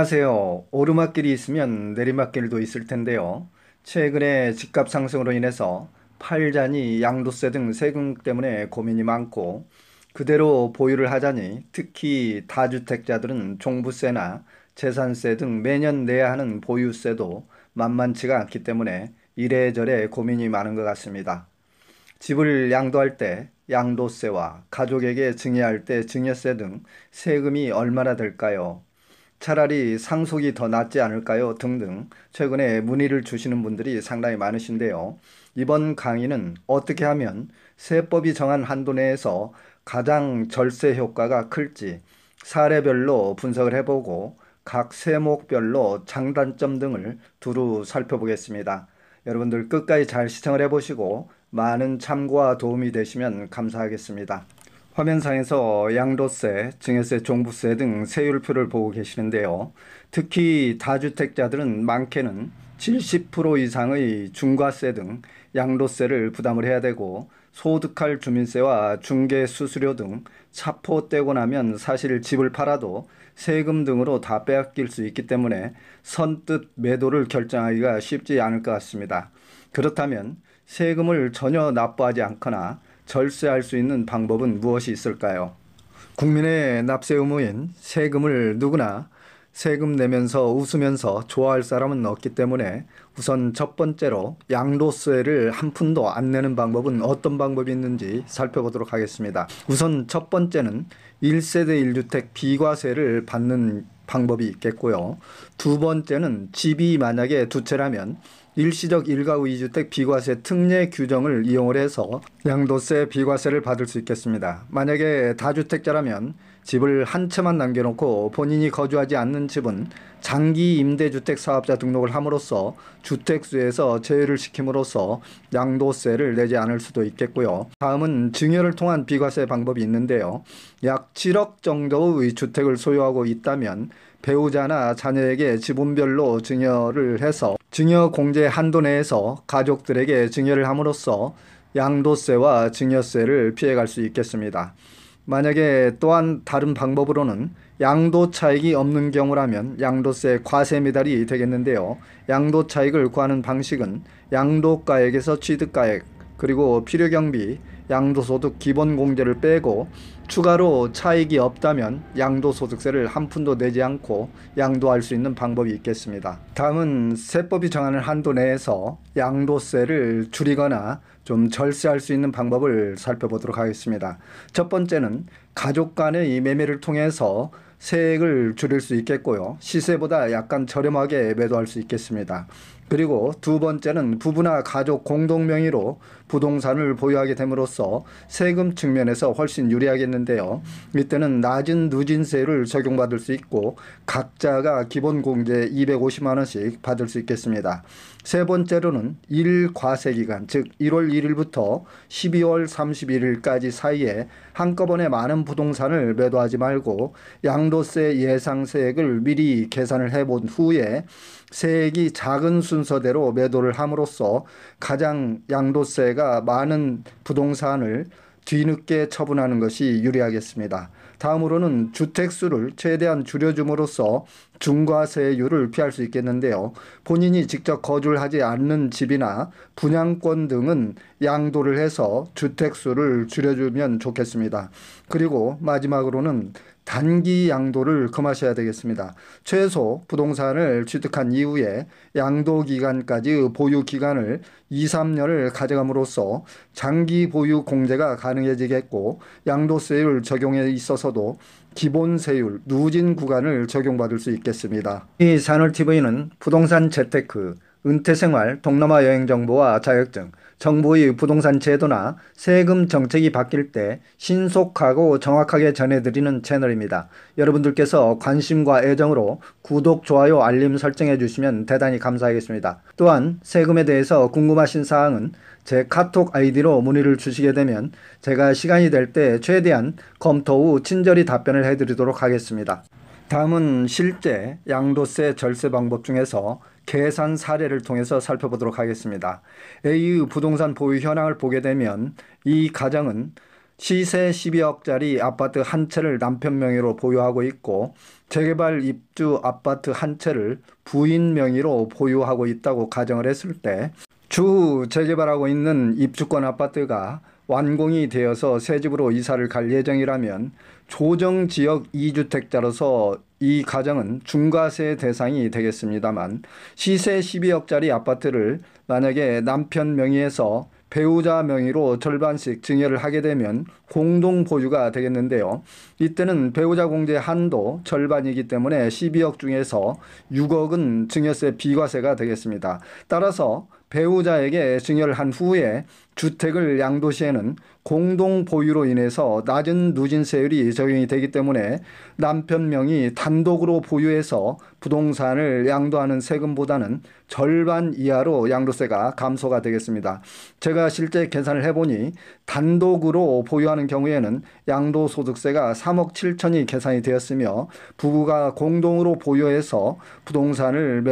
안녕하세요. 오르막길이 있으면 내리막길도 있을 텐데요. 최근에 집값 상승으로 인해서 팔자니 양도세 등 세금 때문에 고민이 많고 그대로 보유를 하자니 특히 다주택자들은 종부세나 재산세 등 매년 내야 하는 보유세도 만만치가 않기 때문에 이래저래 고민이 많은 것 같습니다. 집을 양도할 때 양도세와 가족에게 증여할 때 증여세 등 세금이 얼마나 될까요? 차라리 상속이 더 낫지 않을까요? 등등 최근에 문의를 주시는 분들이 상당히 많으신데요. 이번 강의는 어떻게 하면 세법이 정한 한도 내에서 가장 절세 효과가 클지 사례별로 분석을 해보고 각 세목별로 장단점 등을 두루 살펴보겠습니다. 여러분들 끝까지 잘 시청을 해보시고 많은 참고와 도움이 되시면 감사하겠습니다. 화면상에서 양도세, 증여세, 종부세 등 세율표를 보고 계시는데요. 특히 다주택자들은 많게는 70% 이상의 중과세 등 양도세를 부담을 해야 되고 소득할 주민세와 중개수수료 등 차포 떼고 나면 사실 집을 팔아도 세금 등으로 다 빼앗길 수 있기 때문에 선뜻 매도를 결정하기가 쉽지 않을 것 같습니다. 그렇다면 세금을 전혀 납부하지 않거나 절세할 수 있는 방법은 무엇이 있을까요? 국민의 납세 의무인 세금을 누구나 세금 내면서 웃으면서 좋아할 사람은 없기 때문에 우선 첫 번째로 양도세를 한 푼도 안 내는 방법은 어떤 방법이 있는지 살펴보도록 하겠습니다. 우선 첫 번째는 1세대 1주택 비과세를 받는 방법이 있겠고요. 두 번째는 집이 만약에 두 채라면 일시적 1가구 2주택 비과세 특례 규정을 이용을 해서 양도세 비과세를 받을 수 있겠습니다. 만약에 다주택자라면 집을 한 채만 남겨놓고 본인이 거주하지 않는 집은 장기 임대주택 사업자 등록을 함으로써 주택수에서 제외를 시킴으로써 양도세를 내지 않을 수도 있겠고요. 다음은 증여를 통한 비과세 방법이 있는데요. 약 7억 정도의 주택을 소유하고 있다면 배우자나 자녀에게 지분별로 증여를 해서 증여 공제 한도 내에서 가족들에게 증여를 함으로써 양도세와 증여세를 피해갈 수 있겠습니다. 만약에 또한 다른 방법으로는 양도 차익이 없는 경우라면 양도세 과세 미달이 되겠는데요. 양도 차익을 구하는 방식은 양도가액에서 취득가액 그리고 필요경비, 양도소득 기본공제를 빼고 추가로 차익이 없다면 양도소득세를 한 푼도 내지 않고 양도할 수 있는 방법이 있겠습니다. 다음은 세법이 정하는 한도 내에서 양도세를 줄이거나 좀 절세할 수 있는 방법을 살펴보도록 하겠습니다. 첫 번째는 가족 간의 매매를 통해서 세액을 줄일 수 있겠고요. 시세보다 약간 저렴하게 매도할 수 있겠습니다. 그리고 두 번째는 부부나 가족 공동 명의로 부동산을 보유하게 됨으로써 세금 측면에서 훨씬 유리하겠는데요. 이때는 낮은 누진세를 적용받을 수 있고 각자가 기본 공제 250만 원씩 받을 수 있겠습니다. 세 번째로는 일과세기간 즉 1월 1일부터 12월 31일까지 사이에 한꺼번에 많은 부동산을 매도하지 말고 양도세 예상세액을 미리 계산을 해본 후에 세액이 작은 순서대로 매도를 함으로써 가장 양도세가 많은 부동산을 뒤늦게 처분하는 것이 유리하겠습니다. 다음으로는 주택수를 최대한 줄여줌으로써 중과세율을 피할 수 있겠는데요. 본인이 직접 거주를 하지 않는 집이나 분양권 등은 양도를 해서 주택수를 줄여주면 좋겠습니다. 그리고 마지막으로는 단기 양도를 금하셔야 되겠습니다. 최소 부동산을 취득한 이후에 양도 기간까지 보유 기간을 2, 3년을 가져감으로써 장기 보유 공제가 가능해지겠고 양도세율 적용에 있어서도 기본세율, 누진 구간을 적용받을 수 있겠습니다. 이 산울TV는 부동산 재테크, 은퇴생활, 동남아 여행 정보와 자격증, 정부의 부동산 제도나 세금 정책이 바뀔 때 신속하고 정확하게 전해드리는 채널입니다. 여러분들께서 관심과 애정으로 구독, 좋아요, 알림 설정해 주시면 대단히 감사하겠습니다. 또한 세금에 대해서 궁금하신 사항은 제 카톡 아이디로 문의를 주시게 되면 제가 시간이 될 때 최대한 검토 후 친절히 답변을 해드리도록 하겠습니다. 다음은 실제 양도세 절세 방법 중에서 계산 사례를 통해서 살펴보도록 하겠습니다. A의 부동산 보유 현황을 보게 되면 이 가정은 시세 12억짜리 아파트 한 채를 남편 명의로 보유하고 있고 재개발 입주 아파트 한 채를 부인 명의로 보유하고 있다고 가정을 했을 때 추후 재개발하고 있는 입주권 아파트가 완공이 되어서 새 집으로 이사를 갈 예정이라면 조정지역 2주택자로서 이 가정은 중과세 대상이 되겠습니다만 시세 12억짜리 아파트를 만약에 남편 명의에서 배우자 명의로 절반씩 증여를 하게 되면 공동 보유가 되겠는데요. 이때는 배우자 공제 한도 절반이기 때문에 12억 중에서 6억은 증여세 비과세가 되겠습니다. 따라서 배우자에게 증여를 한 후에 주택을 양도시에는 공동 보유로 인해서 낮은 누진세율이 적용이 되기 때문에 남편 명의 단독으로 보유해서 부동산을 양도하는 세금보다는 절반 이하로 양도세가 감소가 되겠습니다. 제가 실제 계산을 해보니 단독으로 보유하는 경우에는 양도소득세가 3억 7천이 계산이 되었으며 부부가 공동으로 보유해서 부동산을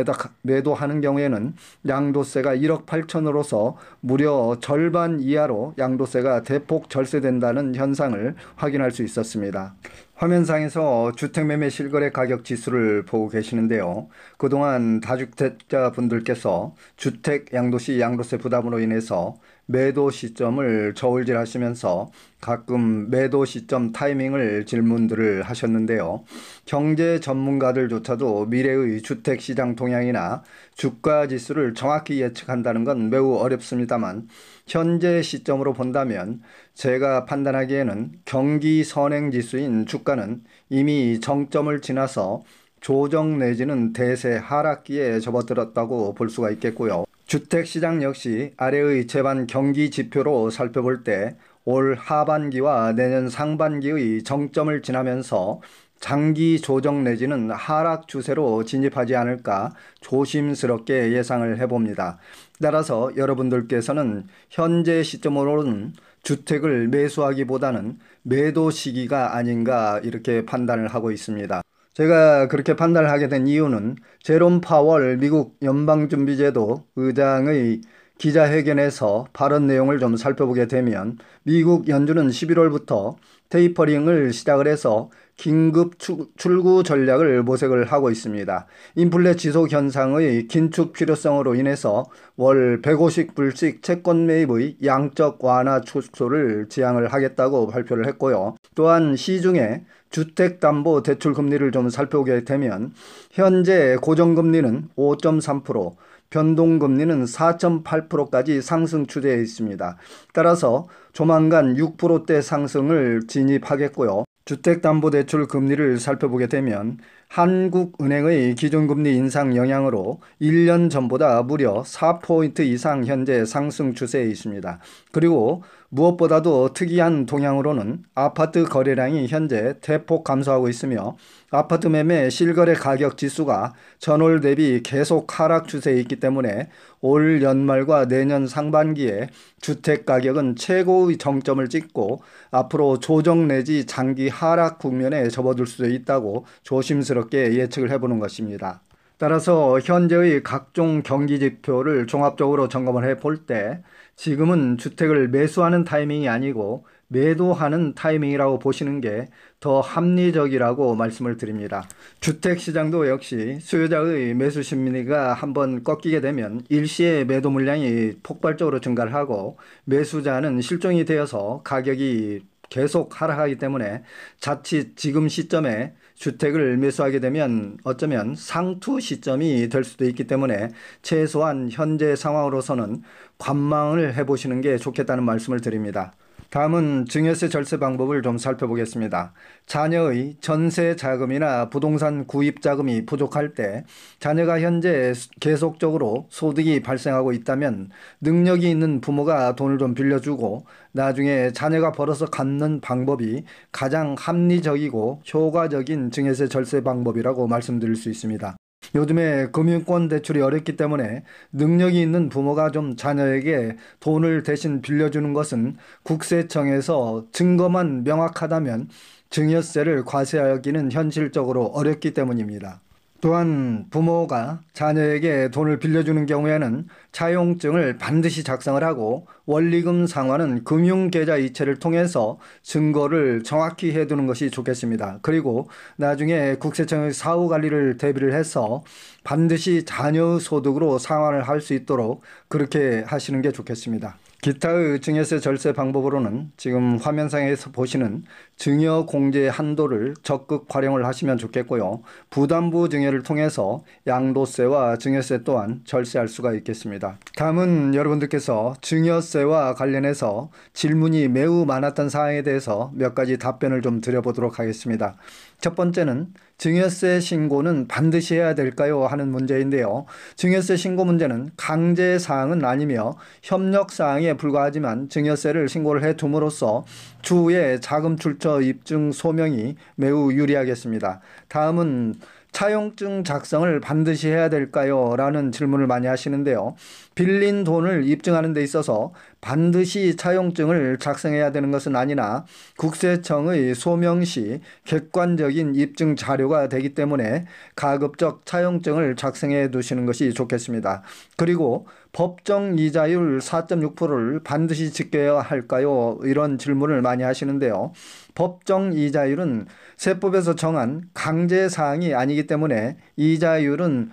매도하는 경우에는 양도세가 1억 8천으로서 무려 절반 이하로 양도세가 대폭 절세된다는 현상을 확인할 수 있었습니다. 화면상에서 주택매매 실거래 가격 지수를 보고 계시는데요. 그동안 다주택자 분들께서 주택 양도시 양도세 부담으로 인해서 매도 시점을 저울질하시면서 가끔 매도 시점 타이밍을 질문들을 하셨는데요. 경제 전문가들조차도 미래의 주택시장 동향이나 주가 지수를 정확히 예측한다는 건 매우 어렵습니다만 현재 시점으로 본다면 제가 판단하기에는 경기 선행지수인 주가는 이미 정점을 지나서 조정 내지는 대세 하락기에 접어들었다고 볼 수가 있겠고요. 주택시장 역시 아래의 제반 경기 지표로 살펴볼 때 올 하반기와 내년 상반기의 정점을 지나면서 장기 조정 내지는 하락 추세로 진입하지 않을까 조심스럽게 예상을 해봅니다. 따라서 여러분들께서는 현재 시점으로는 주택을 매수하기보다는 매도 시기가 아닌가 이렇게 판단을 하고 있습니다. 제가 그렇게 판단을 하게 된 이유는 제롬 파월 미국 연방준비제도 의장의 기자회견에서 발언 내용을 좀 살펴보게 되면 미국 연준은 11월부터 테이퍼링을 시작을 해서 긴급 출구 전략을 모색을 하고 있습니다. 인플레 지속 현상의 긴축 필요성으로 인해서 월 150불씩 채권 매입의 양적 완화 축소를 지향을 하겠다고 발표를 했고요. 또한 시중에 주택담보대출 금리를 좀 살펴보게 되면 현재 고정금리는 5.3%, 변동금리는 4.8%까지 상승 추세에 있습니다. 따라서 조만간 6%대 상승을 진입하겠고요. 주택담보대출 금리를 살펴보게 되면 한국은행의 기준금리 인상 영향으로 1년 전보다 무려 4포인트 이상 현재 상승 추세에 있습니다. 그리고 무엇보다도 특이한 동향으로는 아파트 거래량이 현재 대폭 감소하고 있으며 아파트 매매 실거래 가격 지수가 전월 대비 계속 하락 추세에 있기 때문에 올 연말과 내년 상반기에 주택 가격은 최고의 정점을 찍고 앞으로 조정 내지 장기 하락 국면에 접어들 수도 있다고 조심스럽게 예측을 해보는 것입니다. 따라서 현재의 각종 경기 지표를 종합적으로 점검을 해볼 때 지금은 주택을 매수하는 타이밍이 아니고 매도하는 타이밍이라고 보시는 게 더 합리적이라고 말씀을 드립니다. 주택시장도 역시 수요자의 매수 심리가 한번 꺾이게 되면 일시에 매도 물량이 폭발적으로 증가를 하고 매수자는 실종이 되어서 가격이 계속 하락하기 때문에 자칫 지금 시점에 주택을 매수하게 되면 어쩌면 상투 시점이 될 수도 있기 때문에 최소한 현재 상황으로서는 관망을 해보시는 게 좋겠다는 말씀을 드립니다. 다음은 증여세 절세 방법을 좀 살펴보겠습니다. 자녀의 전세 자금이나 부동산 구입 자금이 부족할 때 자녀가 현재 계속적으로 소득이 발생하고 있다면 능력이 있는 부모가 돈을 좀 빌려주고 나중에 자녀가 벌어서 갚는 방법이 가장 합리적이고 효과적인 증여세 절세 방법이라고 말씀드릴 수 있습니다. 요즘에 금융권 대출이 어렵기 때문에 능력이 있는 부모가 좀 자녀에게 돈을 대신 빌려주는 것은 국세청에서 증거만 명확하다면 증여세를 과세하기는 현실적으로 어렵기 때문입니다. 또한 부모가 자녀에게 돈을 빌려주는 경우에는 차용증을 반드시 작성을 하고 원리금 상환은 금융계좌 이체를 통해서 증거를 정확히 해두는 것이 좋겠습니다. 그리고 나중에 국세청의 사후관리를 대비를 해서 반드시 자녀의 소득으로 상환을 할 수 있도록 그렇게 하시는 게 좋겠습니다. 기타의 증여세 절세 방법으로는 지금 화면상에서 보시는 증여 공제의 한도를 적극 활용을 하시면 좋겠고요. 부담부 증여를 통해서 양도세와 증여세 또한 절세할 수가 있겠습니다. 다음은 여러분들께서 증여세와 관련해서 질문이 매우 많았던 사항에 대해서 몇 가지 답변을 좀 드려보도록 하겠습니다. 첫 번째는 증여세 신고는 반드시 해야 될까요? 하는 문제인데요. 증여세 신고 문제는 강제사항은 아니며 협력사항에 불과하지만 증여세를 신고를 해둠으로써 추후에 자금 출처 입증 소명이 매우 유리하겠습니다. 다음은 차용증 작성을 반드시 해야 될까요? 라는 질문을 많이 하시는데요. 빌린 돈을 입증하는 데 있어서 반드시 차용증을 작성해야 되는 것은 아니나 국세청의 소명 시 객관적인 입증 자료가 되기 때문에 가급적 차용증을 작성해 두시는 것이 좋겠습니다. 그리고 법정 이자율 4.6%를 반드시 지켜야 할까요? 이런 질문을 많이 하시는데요. 법정 이자율은 세법에서 정한 강제사항이 아니기 때문에 이자율은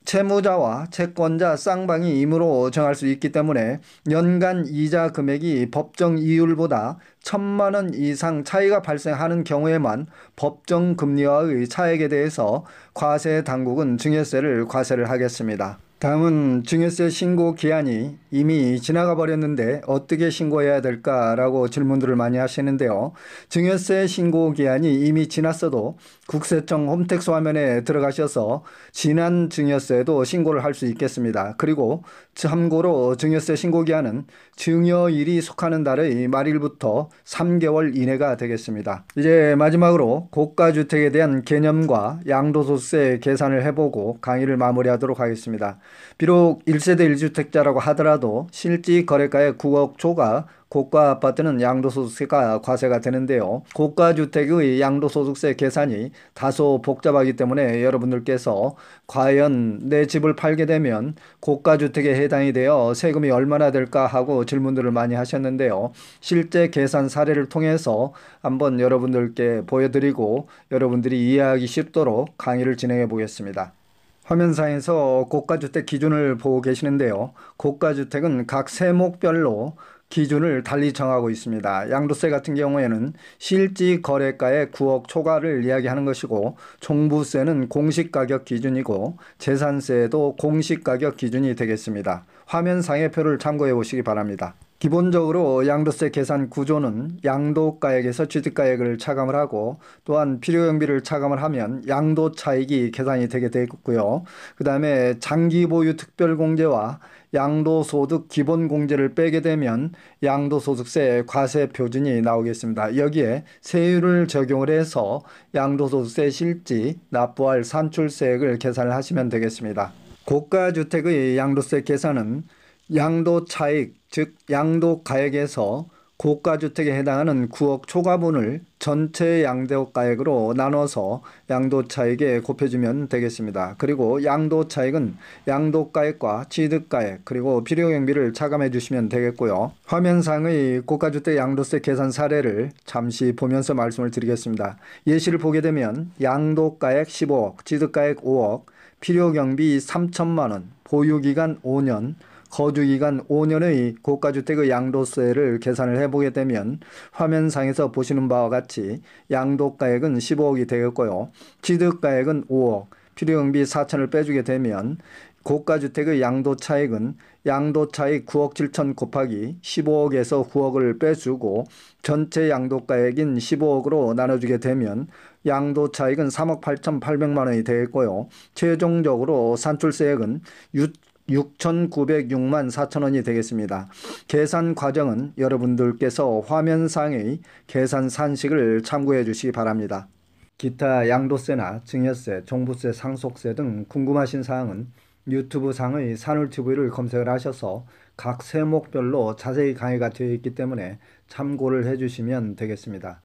채무자와 채권자 쌍방이 임의로 정할 수 있기 때문에 연간 이자 금액이 법정 이율보다 1,000만 원 이상 차이가 발생하는 경우에만 법정 금리와의 차액에 대해서 과세 당국은 증여세를 과세를 하겠습니다. 다음은 증여세 신고 기한이 이미 지나가 버렸는데 어떻게 신고해야 될까라고 질문들을 많이 하시는데요. 증여세 신고 기한이 이미 지났어도 국세청 홈택스 화면에 들어가셔서 지난 증여세도 신고를 할 수 있겠습니다. 그리고 참고로 증여세 신고 기한은 증여일이 속하는 달의 말일부터 3개월 이내가 되겠습니다. 이제 마지막으로 고가주택에 대한 개념과 양도소득세 계산을 해보고 강의를 마무리하도록 하겠습니다. 비록 1세대 1주택자라고 하더라도 실질 거래가의 9억 초과 고가 아파트는 양도소득세가 과세가 되는데요. 고가주택의 양도소득세 계산이 다소 복잡하기 때문에 여러분들께서 과연 내 집을 팔게 되면 고가주택에 해당이 되어 세금이 얼마나 될까 하고 질문들을 많이 하셨는데요. 실제 계산 사례를 통해서 한번 여러분들께 보여드리고 여러분들이 이해하기 쉽도록 강의를 진행해 보겠습니다. 화면상에서 고가주택 기준을 보고 계시는데요. 고가주택은 각 세목별로 기준을 달리 정하고 있습니다. 양도세 같은 경우에는 실질 거래가의 9억 초과를 이야기하는 것이고 종부세는 공시가격 기준이고 재산세도 공시가격 기준이 되겠습니다. 화면상의 표를 참고해 보시기 바랍니다. 기본적으로 양도세 계산 구조는 양도가액에서 취득가액을 차감을 하고 또한 필요경비를 차감을 하면 양도차익이 계산이 되게 되겠고요. 그 다음에 장기보유 특별공제와 양도소득 기본공제를 빼게 되면 양도소득세 과세 표준이 나오겠습니다. 여기에 세율을 적용을 해서 양도소득세 실지 납부할 산출세액을 계산을 하시면 되겠습니다. 고가주택의 양도세 계산은 양도차익, 즉 양도가액에서 고가주택에 해당하는 9억 초과분을 전체 양도가액으로 나눠서 양도차익에 곱해주면 되겠습니다. 그리고 양도차익은 양도가액과 취득가액 그리고 필요경비를 차감해 주시면 되겠고요. 화면상의 고가주택 양도세 계산 사례를 잠시 보면서 말씀을 드리겠습니다. 예시를 보게 되면 양도가액 15억, 취득가액 5억, 필요경비 3천만 원, 보유기간 5년, 거주기간 5년의 고가주택의 양도세를 계산을 해보게 되면 화면상에서 보시는 바와 같이 양도가액은 15억이 되겠고요. 취득가액은 5억, 필요경비 4천을 빼주게 되면 고가주택의 양도차익은 양도차익 9억 7천 곱하기 15억에서 9억을 빼주고 전체 양도가액인 15억으로 나눠주게 되면 양도차익은 3억 8,800만 원이 되겠고요. 최종적으로 산출세액은 6,906만 4천 원이 되겠습니다. 계산 과정은 여러분들께서 화면상의 계산 산식을 참고해 주시기 바랍니다. 기타 양도세나 증여세, 종부세, 상속세 등 궁금하신 사항은 유튜브 상의 산울TV를 검색을 하셔서 각 세목별로 자세히 강의가 되어 있기 때문에 참고를 해 주시면 되겠습니다.